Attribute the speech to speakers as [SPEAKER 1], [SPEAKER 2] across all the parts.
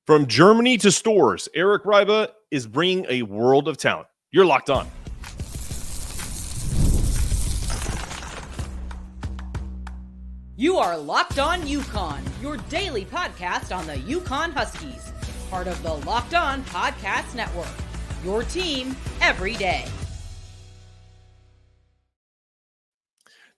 [SPEAKER 1] From Germany to stores, Eric Reibe is bringing a world of talent. You're locked on.
[SPEAKER 2] You are Locked On UConn, your daily podcast on the UConn Huskies, part of the Locked On Podcast Network, your team every day.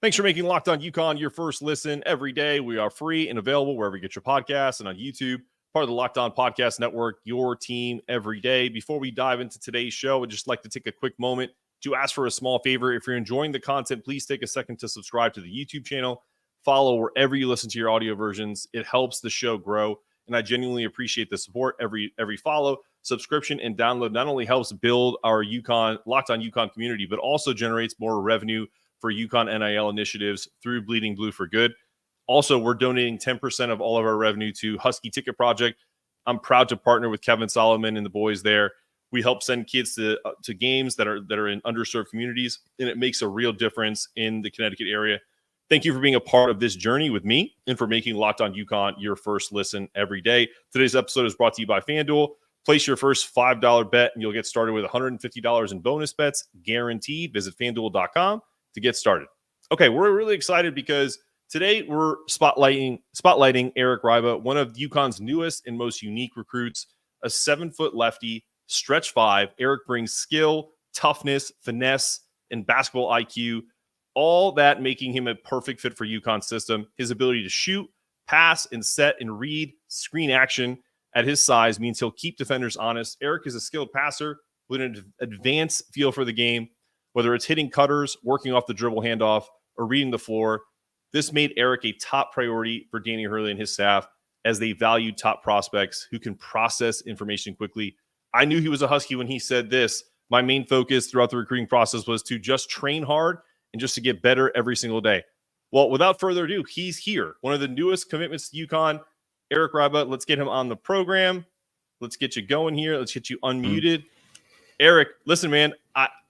[SPEAKER 1] Thanks for making Locked On UConn your first listen every day. We are free and available wherever you get your podcasts and on YouTube, part of the Locked On Podcast Network, your team every day. Before we dive into today's show, I'd just like to take a quick moment to ask for a small favor. If you're enjoying the content, please take a second to subscribe to the YouTube channel. Follow wherever you listen to your audio versions. It helps the show grow, and I genuinely appreciate the support. Every follow, subscription, and download not only helps build our UConn Locked On UConn community, but also generates more revenue for UConn NIL initiatives through Bleeding Blue for Good. Also, we're donating 10% of all of our revenue to Husky Ticket Project. I'm proud to partner with Kevin Solomon and the boys there. We help send kids to games that are in underserved communities, and it makes a real difference in the Connecticut area. Thank you for being a part of this journey with me and for making Locked On UConn your first listen every day. Today's episode is brought to you by FanDuel. Place your first $5 bet, and you'll get started with $150 in bonus bets guaranteed. Visit FanDuel.com to get started. Okay, we're really excited because today we're spotlighting Eric Reibe, one of UConn's newest and most unique recruits, a 7-foot lefty, stretch 5. Eric brings skill, toughness, finesse, and basketball IQ, all that making him a perfect fit for UConn's system. His ability to shoot, pass, and set and read screen action at his size means he'll keep defenders honest. Eric is a skilled passer with an advanced feel for the game, whether it's hitting cutters, working off the dribble handoff, or reading the floor. This made Eric a top priority for Danny Hurley and his staff as they valued top prospects who can process information quickly. I knew he was a Husky when he said this. My main focus throughout the recruiting process was to just train hard and just to get better every single day. Well, without further ado, he's here. One of the newest commitments to UConn, Eric Reibe. Let's get him on the program. Let's get you going here. Let's get you unmuted. Eric, listen, man,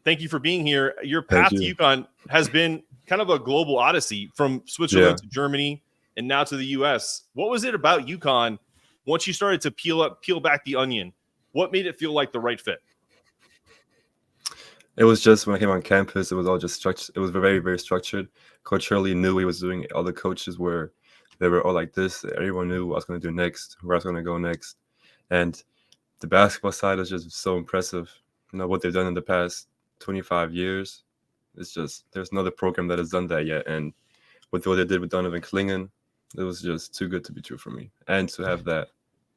[SPEAKER 1] thank you for being here. Your path to UConn has been kind of a global odyssey from Switzerland to Germany and now to the U.S. What was it about UConn once you started to peel back the onion? What made it feel like the right fit?
[SPEAKER 3] It was just when I came on campus, it was all just structured. It was very, very structured. Coach Hurley knew what he was doing. All the coaches they were all like this. Everyone knew what I was going to do next, where I was going to go next. And the basketball side is just so impressive. You know, what they've done in the past 25 years. It's just, there's another program that has done that yet. And with what they did with Donovan Klingen, it was just too good to be true for me. And to have that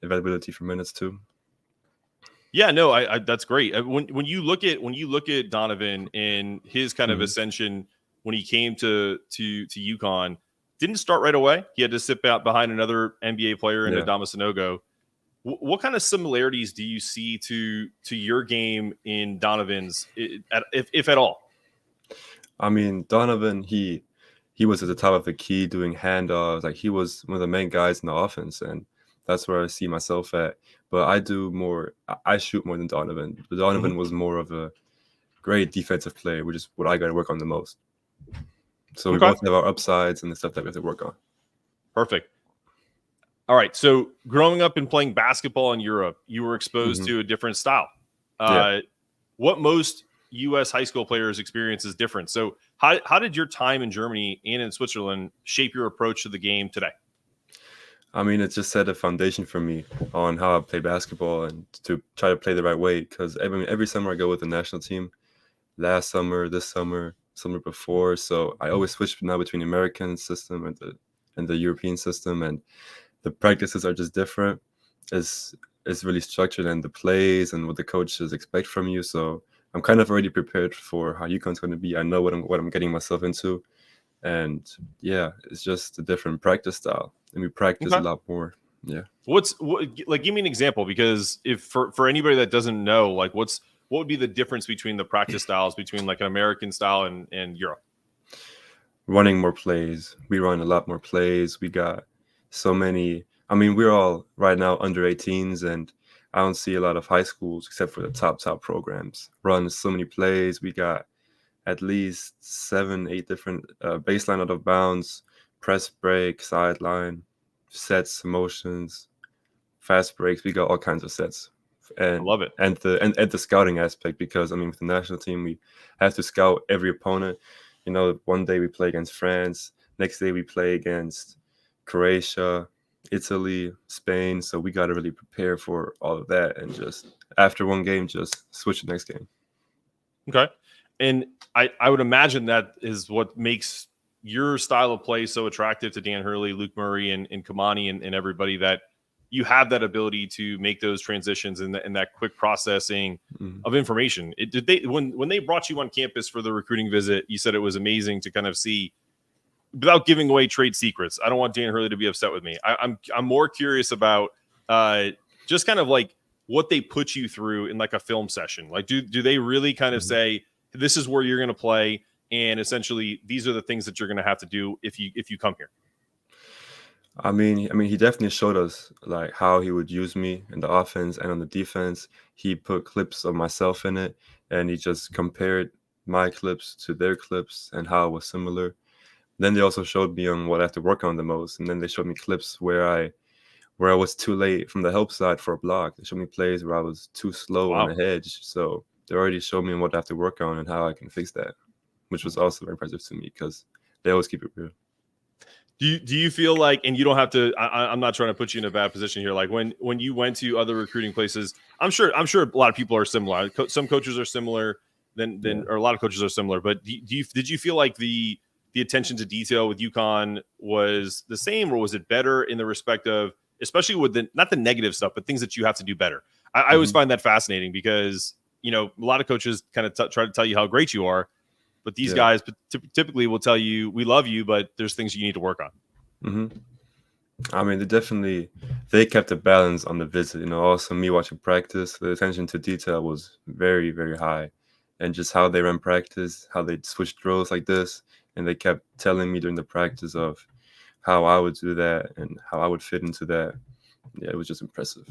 [SPEAKER 3] availability for minutes too.
[SPEAKER 1] Yeah, no, I that's great. When you look at Donovan and his kind of ascension when he came to UConn, didn't start right away. He had to sit out behind another NBA player in Adama Sanogo. What kind of similarities do you see to your game in Donovan's, if at all?
[SPEAKER 3] I mean, Donovan, he was at the top of the key doing handoffs. Like, he was one of the main guys in the offense, and that's where I see myself at. But I shoot more than Donovan. But Donovan was more of a great defensive player, which is what I got to work on the most. So we both have our upsides and the stuff that we have to work on.
[SPEAKER 1] Perfect. All right. So growing up and playing basketball in Europe, you were exposed to a different style. What most U.S. high school players experience is different. So how did your time in Germany and in Switzerland shape your approach to the game today?
[SPEAKER 3] I mean, it just set a foundation for me on how I play basketball and to try to play the right way. Because every summer I go with the national team. Last summer, this summer, summer before. So I always switch now between the American system and the European system. And the practices are just different. It's really structured, and the plays and what the coaches expect from you. So I'm kind of already prepared for how UConn's going to be. I know what I'm getting myself into. And yeah, it's just a different practice style. And we practice a lot more. Yeah.
[SPEAKER 1] Give me an example, because if for anybody that doesn't know, like what would be the difference between the practice styles between like an American style and Europe?
[SPEAKER 3] Running more plays. We run a lot more plays. We got so many. I mean, we're all right now under 18s, and I don't see a lot of high schools except for the top programs run so many plays. We got at least 7-8 different baseline out of bounds, press break, sideline, sets, motions, fast breaks. We got all kinds of sets. And
[SPEAKER 1] I love it.
[SPEAKER 3] And the scouting aspect, because I mean, with the national team, we have to scout every opponent. You know, one day we play against France, next day we play against Croatia, Italy, Spain. So we got to really prepare for all of that, and just after one game, just switch the next game.
[SPEAKER 1] Okay. And I would imagine that is what makes your style of play so attractive to Dan Hurley, Luke Murray, and Kamani and everybody, that you have that ability to make those transitions and that quick processing of information. Did they when they brought you on campus for the recruiting visit, you said it was amazing to kind of see, without giving away trade secrets. I don't want Dan Hurley to be upset with me. I'm more curious about just kind of like what they put you through in like a film session. Like, do they really kind of say, this is where you're going to play, and essentially these are the things that you're going to have to do if you come here?
[SPEAKER 3] I mean, he definitely showed us like how he would use me in the offense and on the defense. He put clips of myself in it, and he just compared my clips to their clips and how it was similar. Then they also showed me on what I have to work on the most, and then they showed me clips where I was too late from the help side for a block. They showed me plays where I was too slow on a hedge. So they already showed me what I have to work on and how I can fix that, which was also very impressive to me because they always keep it real.
[SPEAKER 1] Do you feel like, and you don't have to, I'm not trying to put you in a bad position here, like when you went to other recruiting places, I'm sure a lot of people are similar. Some coaches are similar or a lot of coaches are similar, but did you feel like the attention to detail with UConn was the same, or was it better in the respect of, especially with not the negative stuff, but things that you have to do better? I always find that fascinating because, a lot of coaches kind of try to tell you how great you are, but these guys typically will tell you, we love you, but there's things you need to work on.
[SPEAKER 3] I mean, they kept a balance on the visit. Also me watching practice, the attention to detail was very, very high. And just how they ran practice, how they switched drills like this. And they kept telling me during the practice of how I would do that and how I would fit into that. Yeah, it was just impressive.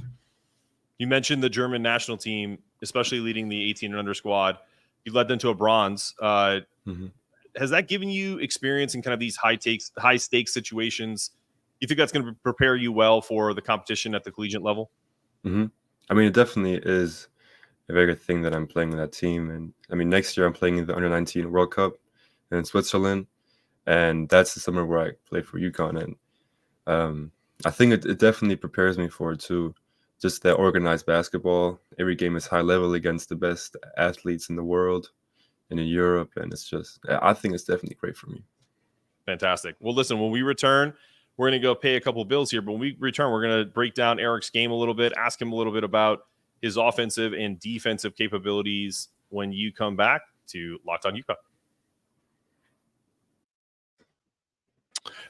[SPEAKER 1] You mentioned the German national team, especially leading the 18 and under squad. You led them to a bronze. Has that given you experience in kind of these high stakes situations? You think that's going to prepare you well for the competition at the collegiate level?
[SPEAKER 3] I mean, it definitely is a very good thing that I'm playing in that team. And I mean, next year I'm playing in the Under-19 World Cup in Switzerland, and that's the summer where I play for UConn. And I think it definitely prepares me for it too. Just that organized basketball. Every game is high level against the best athletes in the world and in Europe. And I think it's definitely great for me.
[SPEAKER 1] Fantastic. Well, listen, when we return, we're going to go pay a couple bills here. But when we return, we're going to break down Eric's game a little bit, ask him a little bit about his offensive and defensive capabilities when you come back to Locked On UConn.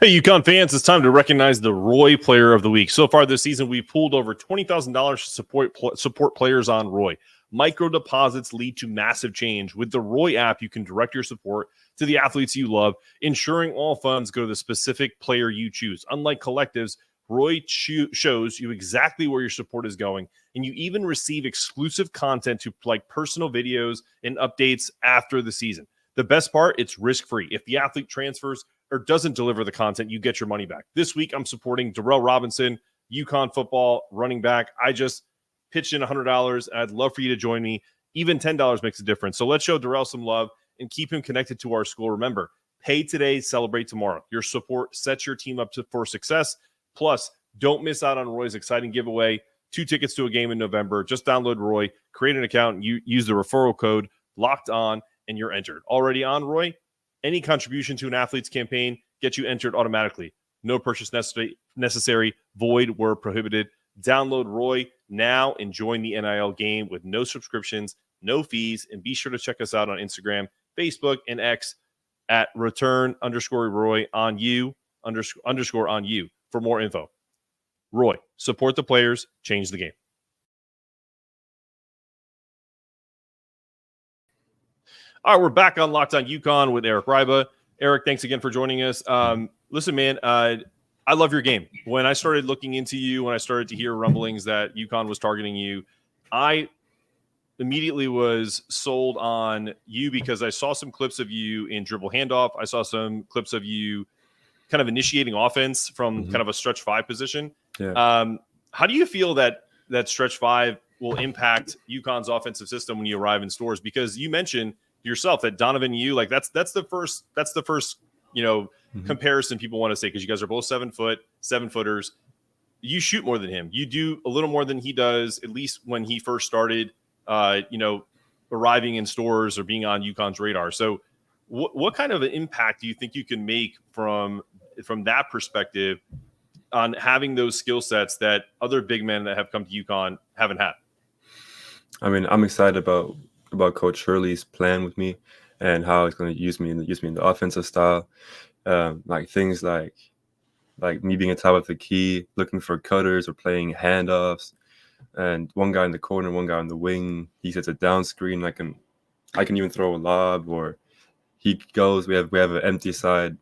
[SPEAKER 1] Hey, UConn fans, it's time to recognize the Roy Player of the Week. So far this season, we've pulled over $20,000 to support players on Roy. Micro deposits lead to massive change. With the Roy app, you can direct your support to the athletes you love, ensuring all funds go to the specific player you choose. Unlike collectives, Roy shows you exactly where your support is going, and you even receive exclusive content to like personal videos and updates after the season. The best part, it's risk-free. If the athlete transfers or doesn't deliver the content, you get your money back. This week, I'm supporting Darrell Robinson, UConn football running back. I just pitched in $100. I'd love for you to join me. Even $10 makes a difference. So let's show Darrell some love and keep him connected to our school. Remember, pay today, celebrate tomorrow. Your support sets your team up for success. Plus, don't miss out on Roy's exciting giveaway. 2 tickets to a game in November. Just download Roy, create an account, and use the referral code Locked On, and you're entered. Already on Roy? Any contribution to an athlete's campaign gets you entered automatically. No purchase necessary. Void where prohibited. Download Roy now and join the NIL game with no subscriptions, no fees, and be sure to check us out on Instagram, Facebook, and X at return_Roy on you _ on you for more info. Roy, support the players, change the game. All right, we're back on Locked On UConn with Eric Reibe. Eric, thanks again for joining us. Listen, man, I love your game. When I started looking into you, when I started to hear rumblings that UConn was targeting you, I immediately was sold on you because I saw some clips of you in dribble handoff. I saw some clips of you kind of initiating offense from kind of a stretch 5 position.
[SPEAKER 3] Yeah.
[SPEAKER 1] How do you feel that stretch five will impact UConn's offensive system when you arrive in stores? Because you mentioned yourself that Donovan, that's the first comparison people want to say, because you guys are both 7 footers. You shoot more than him. You do a little more than he does, at least when he first started, arriving in stores or being on UConn's radar. So what kind of an impact do you think you can make from that perspective on having those skill sets that other big men that have come to UConn haven't had?
[SPEAKER 3] I mean, I'm excited about Coach Hurley's plan with me and how he's going to use me in the offensive style. Like things like me being on top of the key, looking for cutters or playing handoffs, and one guy in the corner, one guy on the wing. He sets a down screen. I can even throw a lob, or he goes. We have an empty side,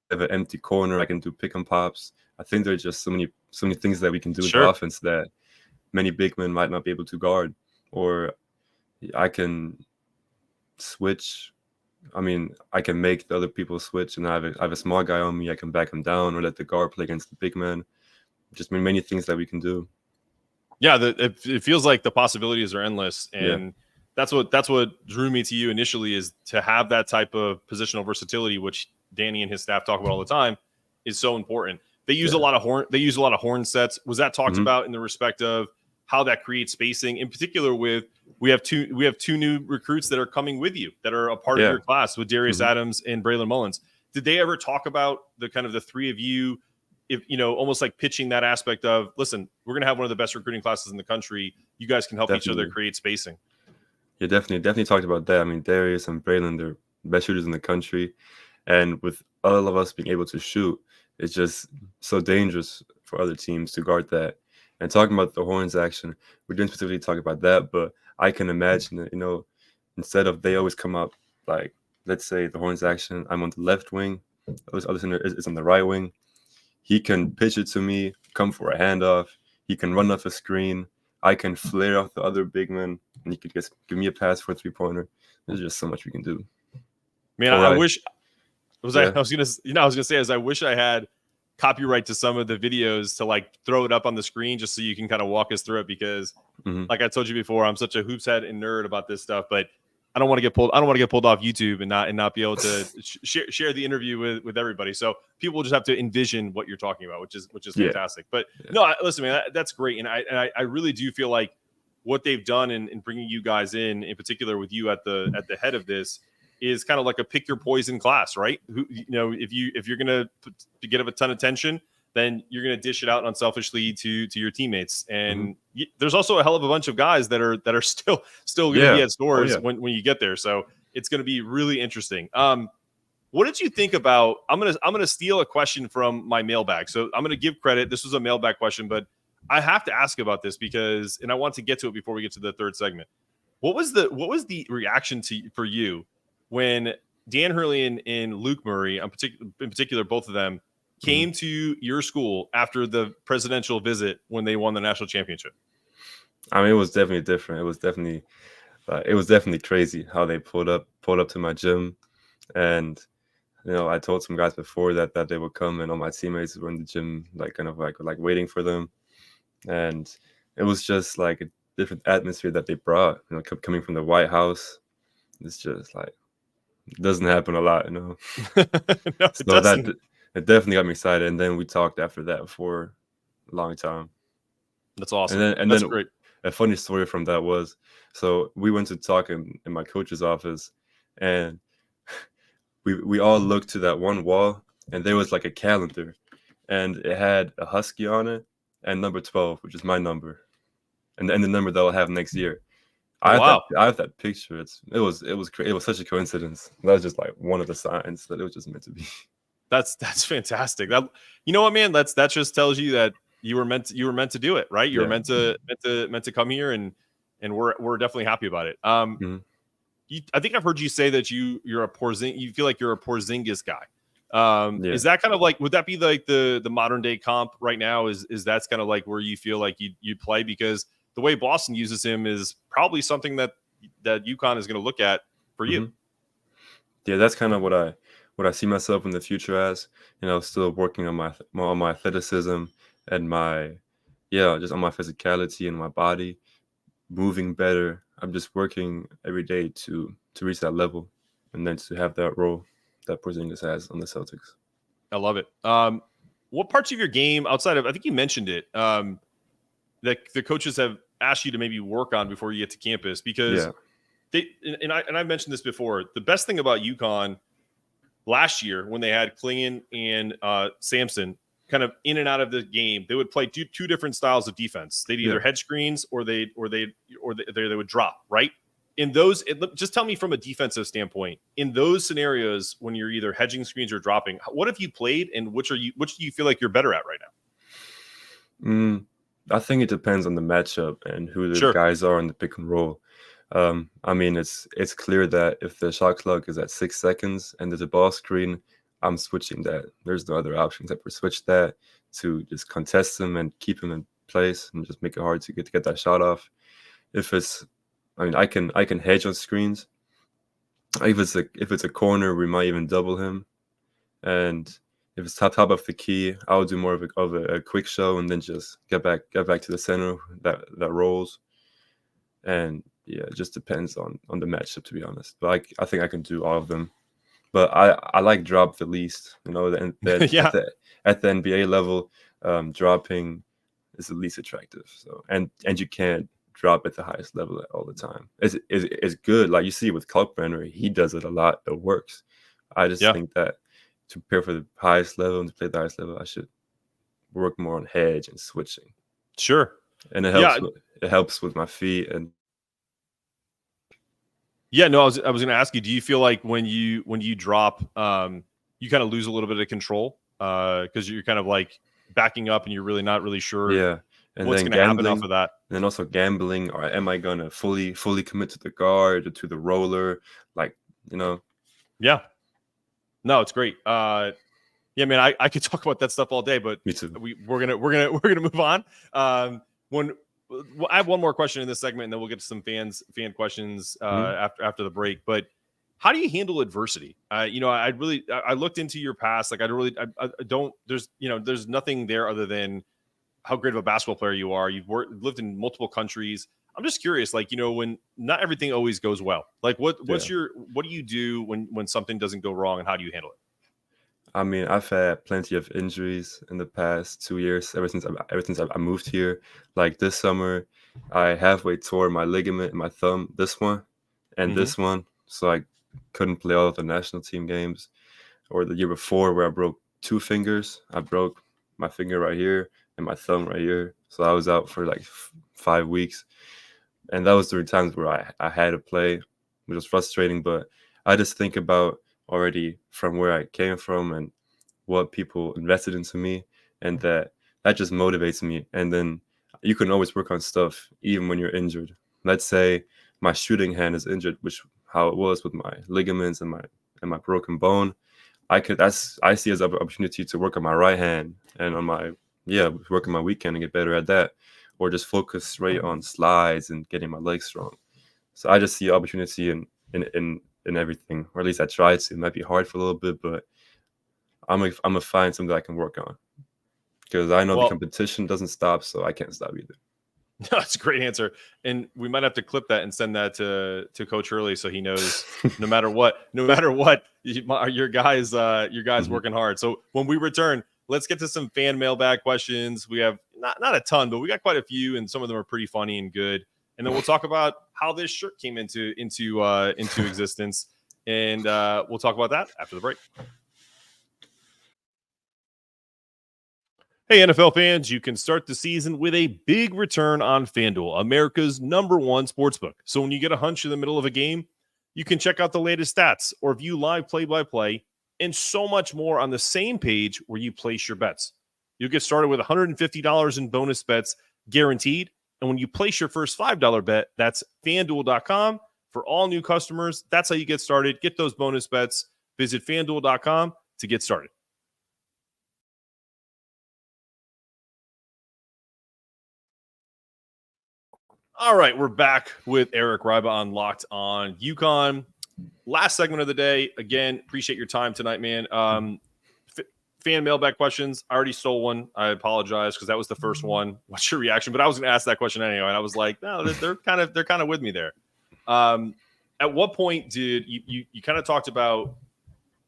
[SPEAKER 3] we have an empty corner. I can do pick and pops. I think there's just so many things that we can do with the offense that many big men might not be able to guard. Or I can switch. I mean, I can make the other people switch, and I have a small guy on me. I can back him down or let the guard play against the big man. Just many things that we can do.
[SPEAKER 1] Yeah, it feels like the possibilities are endless, and that's what drew me to you initially, is to have that type of positional versatility, which Danny and his staff talk about all the time, is so important. They use a lot of horn sets. Was that talked about in the respect of how that creates spacing? In particular, we have two new recruits that are coming with you that are a part of your class, with Darius Adams and Braylon Mullins. Did they ever talk about the three of you, if almost like pitching that aspect of, listen, we're going to have one of the best recruiting classes in the country. You guys can help each other create spacing. Yeah,
[SPEAKER 3] definitely talked about that. I mean, Darius and Braylon, they're best shooters in the country, and with all of us being able to shoot, it's just so dangerous for other teams to guard that. And talking about the horns action, we didn't specifically talk about that, but I can imagine that, instead of they always come up, like, let's say the horns action, I'm on the left wing, the other center is on the right wing. He can pitch it to me, come for a handoff. He can run off a screen. I can flare off the other big man, and he could just give me a pass for a 3-pointer. There's just so much we can do.
[SPEAKER 1] Man, I wish I was gonna say, I wish I had copyright to some of the videos to like throw it up on the screen just so you can kind of walk us through it, because like I told you before, I'm such a hoops head and nerd about this stuff, but I don't want to get pulled off YouTube and not be able to share the interview with everybody. So people will just have to envision what you're talking about, which is fantastic. But no, listen, man, that's great. And I really do feel like what they've done in bringing you guys in particular with you at the head of this, is kind of like a pick your poison class, right? If you're going to get a ton of attention, then you're going to dish it out unselfishly to your teammates. And there's also a hell of a bunch of guys that are still going to be at stores when you get there. So it's going to be really interesting. What did you think about? I'm gonna steal a question from my mailbag. So I'm gonna give credit. This was a mailbag question, but I have to ask about this and I want to get to it before we get to the third segment. What was the reaction for you when Dan Hurley and Luke Murray, in particular, both of them, came to your school after the presidential visit when they won the national championship?
[SPEAKER 3] I mean, it was definitely different. It was definitely crazy how they pulled up to my gym, and I told some guys before that they would come, and all my teammates were in the gym, like waiting for them, and it was just like a different atmosphere that they brought. Coming from the White House, it's just like, it doesn't happen a lot,
[SPEAKER 1] No,
[SPEAKER 3] so that it definitely got me excited. And then we talked after that for a long time.
[SPEAKER 1] That's awesome.
[SPEAKER 3] And
[SPEAKER 1] that's
[SPEAKER 3] then
[SPEAKER 1] great.
[SPEAKER 3] A funny story from that was, so we went to talk in my coach's office, and we all looked to that one wall, and there was like a calendar, and it had a Husky on it and number 12, which is my number, and the number that I'll have next year. I have that picture. It was such a coincidence. That was just like one of the signs that it was just meant to be.
[SPEAKER 1] That's fantastic. That, you know what, man? That just tells you that you were meant to do it, right? You were meant to come here, and we're definitely happy about it. I think I've heard you say that you're a Porzingis. You feel like you're a Porzingis guy. Is that kind of like, would that be like the modern day comp right now? Is that's kind of like where you feel like you'd play, because the way Boston uses him is probably something that UConn is going to look at for you.
[SPEAKER 3] Yeah, that's kind of what I see myself in the future as. Still working on my athleticism and my just on my physicality and my body, moving better. I'm just working every day to reach that level, and then to have that role that Porzingis has on the Celtics.
[SPEAKER 1] I love it. What parts of your game outside of, I think you mentioned it, that the coaches have asked you to maybe work on before you get to campus? Because I mentioned this before, the best thing about UConn last year when they had Klingon and Sampson kind of in and out of the game, they would play two different styles of defense. They'd either head screens or they would drop, right? In those, just tell me from a defensive standpoint, in those scenarios when you're either hedging screens or dropping, what have you played and which do you feel like you're better at right now?
[SPEAKER 3] I think it depends on the matchup and who the guys are in the pick and roll. I mean, it's clear that if the shot clock is at 6 seconds and there's a ball screen, I'm switching that. There's no other option except for switch that to just contest him and keep him in place and just make it hard to get that shot off. I can hedge on screens. If it's a corner, we might even double him, and if it's top of the key, I'll do more of a quick show and then just get back to the center that rolls. And yeah, it just depends on the matchup, to be honest. But I think I can do all of them. But I like drop the least. At the NBA level, dropping is the least attractive. So and you can't drop at the highest level all the time. It's good. Like you see with Kalkbrenner, he does it a lot. It works. I just think that to prepare for the highest level and to play the highest level, I should work more on hedge and switching.
[SPEAKER 1] Sure.
[SPEAKER 3] And it helps with my feet and.
[SPEAKER 1] Yeah, no, I was going to ask you, do you feel like when you drop, you kind of lose a little bit of control because you're kind of like backing up and you're really not really sure
[SPEAKER 3] and
[SPEAKER 1] what's going to happen off of that?
[SPEAKER 3] And then also gambling, or am I going to fully commit to the guard or to the roller?
[SPEAKER 1] Yeah. No, it's great. Yeah, man, I could talk about that stuff all day, but
[SPEAKER 3] me too.
[SPEAKER 1] We're gonna move on. I have one more question in this segment, and then we'll get to some fan questions after the break. But how do you handle adversity? I looked into your past. Like I don't. There's nothing there other than how great of a basketball player you are. You've lived in multiple countries. I'm just curious, when not everything always goes well. Like what do you do when something doesn't go wrong, and how do you handle it?
[SPEAKER 3] I mean, I've had plenty of injuries in the past 2 years, ever since I moved here. Like this summer, I halfway tore my ligament in my thumb, this one and this one. So I couldn't play all of the national team games. Or the year before where I broke 2 fingers. I broke my finger right here and my thumb right here. So I was out for like 5 weeks. And that was the times where I had to play, which was frustrating. But I just think about already from where I came from and what people invested into me, and that just motivates me. And then you can always work on stuff even when you're injured. Let's say my shooting hand is injured, which how it was with my ligaments and my broken bone. I see as an opportunity to work on my right hand and on work on my weekend and get better at that, or just focus straight on slides and getting my legs strong. So I just see opportunity in everything, or at least I try to. It might be hard for a little bit, but I'm gonna find something I can work on, because I know the competition doesn't stop, so I can't stop either.
[SPEAKER 1] That's a great answer, and we might have to clip that and send that to Coach Hurley so he knows no matter what, your guys working hard. So when we return, let's get to some fan mailbag questions. We have not a ton, but we got quite a few, and some of them are pretty funny and good. And then we'll talk about how this shirt came into existence, and we'll talk about that after the break. Hey, NFL fans, you can start the season with a big return on FanDuel, America's #1 sportsbook. So when you get a hunch in the middle of a game, you can check out the latest stats or view live play-by-play and so much more on the same page where you place your bets. You'll get started with $150 in bonus bets guaranteed. And when you place your first $5 bet, that's FanDuel.com. For all new customers, that's how you get started. Get those bonus bets. Visit FanDuel.com to get started. All right, we're back with Eric Reibe on Locked On UConn. Last segment of the day. Again, appreciate your time tonight, man. fan mailbag questions. I already stole one. I apologize because that was the first one. What's your reaction? But I was going to ask that question anyway, and I was like, no, they're kind of with me there. At what point did you kind of talked about?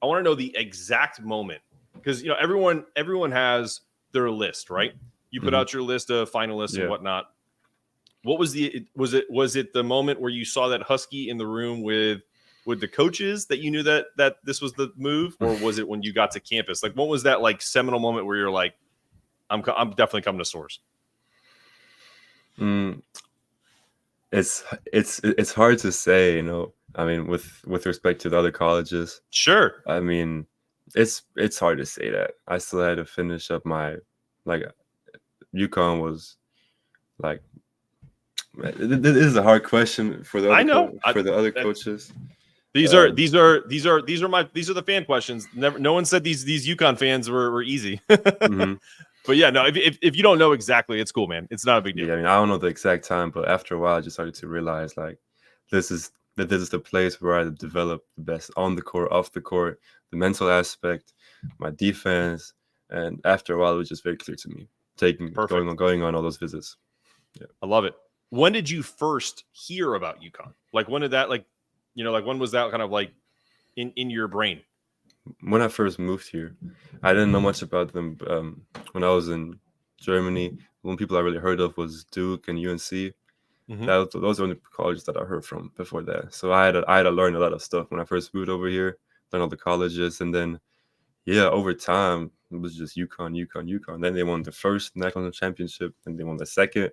[SPEAKER 1] I want to know the exact moment because everyone has their list, right? You put out your list of finalists and whatnot. What was was it the moment where you saw that Husky in the room with the coaches that you knew that this was the move, or was it when you got to campus? Like, what was that like seminal moment where you're like, I'm definitely coming to Source?
[SPEAKER 3] It's hard to say, I mean, with respect to the other colleges.
[SPEAKER 1] Sure.
[SPEAKER 3] I mean, it's hard to say that. I still had to finish up my UConn was like. This is a hard question for the other coaches.
[SPEAKER 1] These are the fan questions. No one said these UConn fans were easy. But yeah, no, if you don't know exactly, it's cool, man. It's not a big deal.
[SPEAKER 3] Yeah, I mean, I don't know the exact time, but after a while, I just started to realize like this is the place where I develop the best on the court, off the court, the mental aspect, my defense, and after a while, it was just very clear to me. Going on all those visits. Yeah,
[SPEAKER 1] I love it. When did you first hear about UConn? Like, when did that, when was that kind of like in your brain?
[SPEAKER 3] When I first moved here, I didn't know much about them. When I was in Germany, one people I really heard of was Duke and UNC. Those are the only colleges that I heard from before that. So I had to learn a lot of stuff when I first moved over here, learn all the colleges, and then over time it was just UConn. Then they won the first national championship, and they won the second.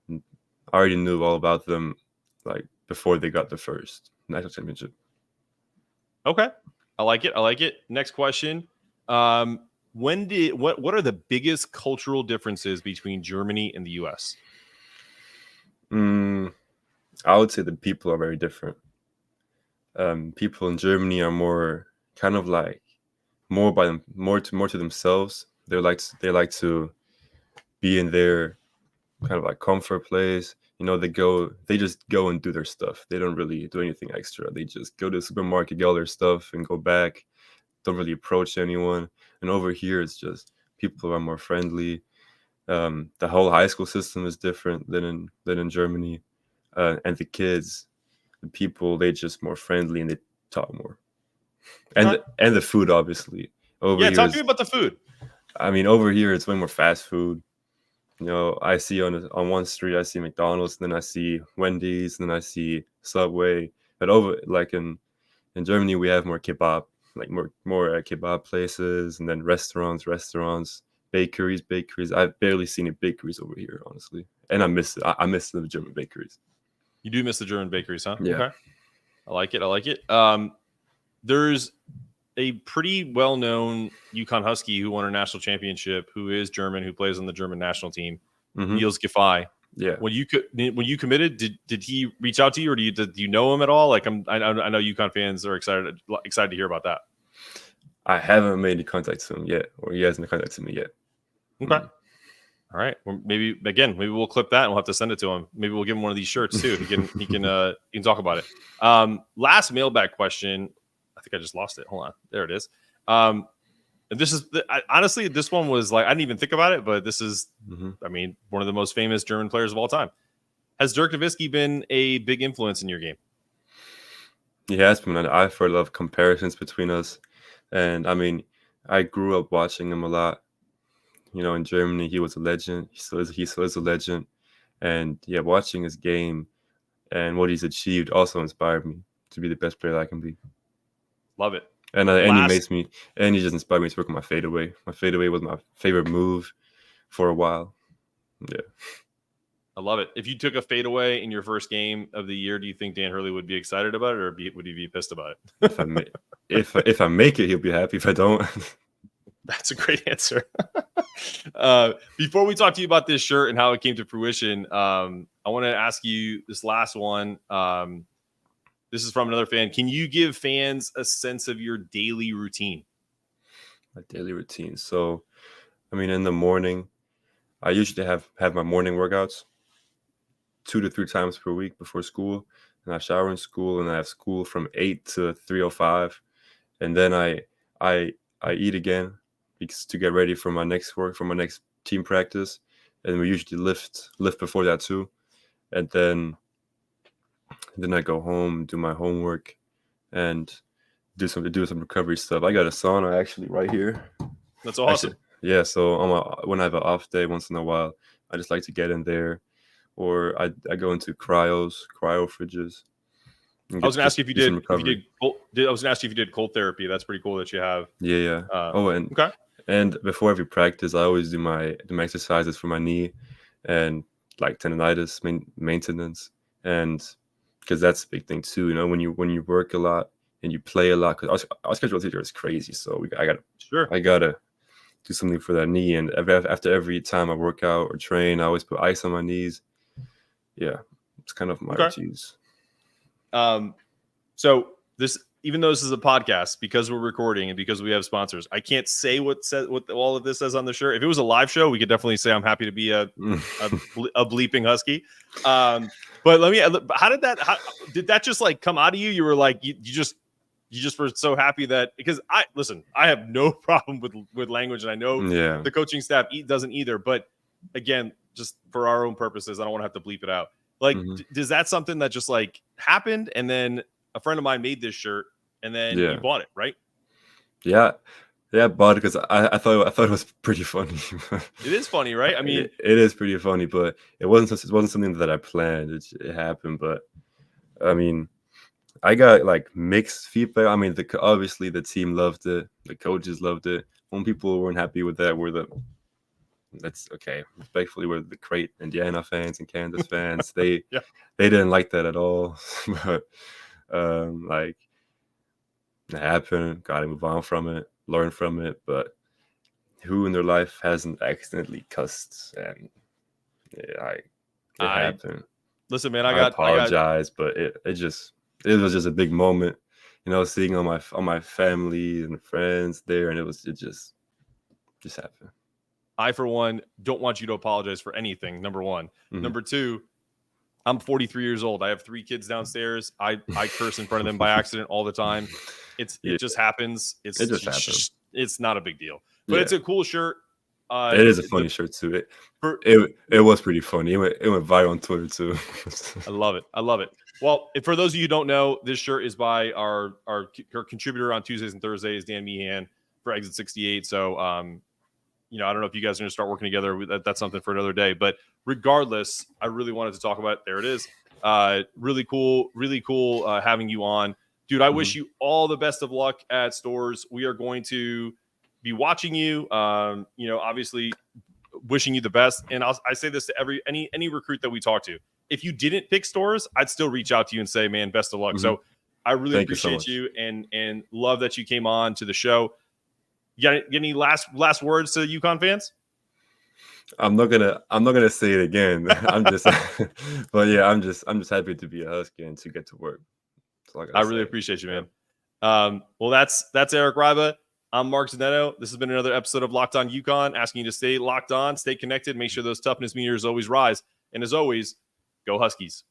[SPEAKER 3] I already knew all about them like before they got the first national championship.
[SPEAKER 1] Okay. I like it. Next question. What are the biggest cultural differences between Germany and the US?
[SPEAKER 3] I would say the people are very different. People in Germany are more kind of like more to themselves. They like to be in their kind of like comfort place. They just go and do their stuff. They don't really do anything extra. They just go to the supermarket, get all their stuff, and go back. Don't really approach anyone. And over here, it's just people are more friendly. The whole high school system is different than in Germany. And the people, they just more friendly and they talk more. And the food, obviously. Talk
[SPEAKER 1] to me about the food.
[SPEAKER 3] I mean, over here, it's way more fast food. I see on one street, I see McDonald's, then I see Wendy's, then I see Subway. But over like in Germany, we have more kebab, like more kebab places, and then restaurants, bakeries. I've barely seen any bakeries over here, honestly, and I miss it. I miss the German bakeries.
[SPEAKER 1] You do miss the German bakeries, huh?
[SPEAKER 3] Yeah.
[SPEAKER 1] Okay. I like it. There's a pretty well-known UConn Husky who won a national championship, who is German, who plays on the German national team, Niels Giffey.
[SPEAKER 3] Yeah.
[SPEAKER 1] When you committed, did he reach out to you, or do you know him at all? Like I know UConn fans are excited to hear about that.
[SPEAKER 3] I haven't made any contact to him yet, or he hasn't contacted me yet.
[SPEAKER 1] Okay. All right. Well, maybe we'll clip that and we'll have to send it to him. Maybe we'll give him one of these shirts too. He can talk about it. Last mailbag question. I think I just lost it. Hold on. There it is. And this is honestly, this one was like, I didn't even think about it, but this is, I mean, one of the most famous German players of all time. Has Dirk Nowitzki been a big influence in your game?
[SPEAKER 3] He has been. I've heard a lot of comparisons between us. And I mean, I grew up watching him a lot. In Germany, he was a legend. He still is a legend. And yeah, watching his game and what he's achieved also inspired me to be the best player that I can be.
[SPEAKER 1] Love it.
[SPEAKER 3] And he just inspired me to work on my fadeaway. My fadeaway was my favorite move for a while. Yeah.
[SPEAKER 1] I love it. If you took a fadeaway in your first game of the year, do you think Dan Hurley would be excited about it, or would he be pissed about it?
[SPEAKER 3] If I make it, he'll be happy. If I don't,
[SPEAKER 1] that's a great answer. Before we talk to you about this shirt and how it came to fruition, I want to ask you this last one. This is from another fan. Can you give fans a sense of your daily routine?
[SPEAKER 3] My daily routine. So, I mean, in the morning, I usually have my morning workouts 2 to 3 times per week before school. And I shower in school, and I have school from 8 to 3:05. And then I eat again. because to get ready for my next team practice, and we usually lift before that too, and then I go home, do my homework, and do some recovery stuff. I got a sauna actually right here.
[SPEAKER 1] That's awesome.
[SPEAKER 3] Actually, yeah. So when I have an off day, once in a while, I just like to get in there, or I go into cryo fridges.
[SPEAKER 1] I was gonna ask you if you did cold therapy. That's pretty cool that you have.
[SPEAKER 3] Yeah.
[SPEAKER 1] Okay.
[SPEAKER 3] And before every practice, I always do my exercises for my knee and like tendonitis maintenance, and because that's a big thing too. You know, when you work a lot and you play a lot, because our schedule here is crazy. So I gotta do something for that knee. And after every time I work out or train, I always put ice on my knees. Yeah, it's kind of my routines.
[SPEAKER 1] So this, even though this is a podcast, because we're recording and because we have sponsors, I can't say what all of this says on the shirt. If it was a live show, we could definitely say I'm happy to be a bleeping Husky. But how did that just like come out of you? You were like, you just were so happy that, because I have no problem with language, and I know the coaching staff doesn't either. But again, just for our own purposes, I don't want to have to bleep it out. Like, does that something that just like happened, and then a friend of mine made this shirt, and then you bought it, right?
[SPEAKER 3] Yeah, I bought it because I thought it was pretty funny.
[SPEAKER 1] It is funny, right? I mean,
[SPEAKER 3] it is pretty funny, but it wasn't something that I planned. It happened, but I mean, I got like mixed feedback. I mean, obviously the team loved it, the coaches loved it. When people weren't happy with that that's okay. Respectfully, we're the great Indiana fans and Kansas fans. They didn't like that at all. But like, it happened. Got to move on from it, learn from it. But who in their life hasn't accidentally cussed? And it happened.
[SPEAKER 1] Listen, man,
[SPEAKER 3] I apologize, but it was just a big moment, you know, seeing all my family and friends there, and it just happened.
[SPEAKER 1] I, for one, don't want you to apologize for anything, number one. Number two, I'm 43 years old. I have 3 kids downstairs. I curse in front of them by accident all the time. It just happens. It just happens. It's not a big deal. But it's a cool shirt.
[SPEAKER 3] It is a funny shirt too. It was pretty funny. It went viral on Twitter too.
[SPEAKER 1] I love it. Well, for those of you who don't know, this shirt is by our contributor on Tuesdays and Thursdays, Dan Meehan, for Exit 68. So I don't know if you guys are going to start working together. That's something for another day. But regardless, I really wanted to talk about it. There it is. Really cool having you on. Dude, I wish you all the best of luck at Stores. We are going to be watching you. Obviously wishing you the best. And I say this to any recruit that we talk to. If you didn't pick Stores, I'd still reach out to you and say, man, best of luck. So I really appreciate you and love that you came on to the show. You got any last words to UConn fans?
[SPEAKER 3] I'm not gonna say it again. I'm just, but yeah, I'm just happy to be a Husky and to get to work.
[SPEAKER 1] I really appreciate you, man. Well, that's Eric Reibe. I'm Mark Zanetto. This has been another episode of Locked On UConn, asking you to stay locked on, stay connected, make sure those toughness meters always rise, and as always, go Huskies.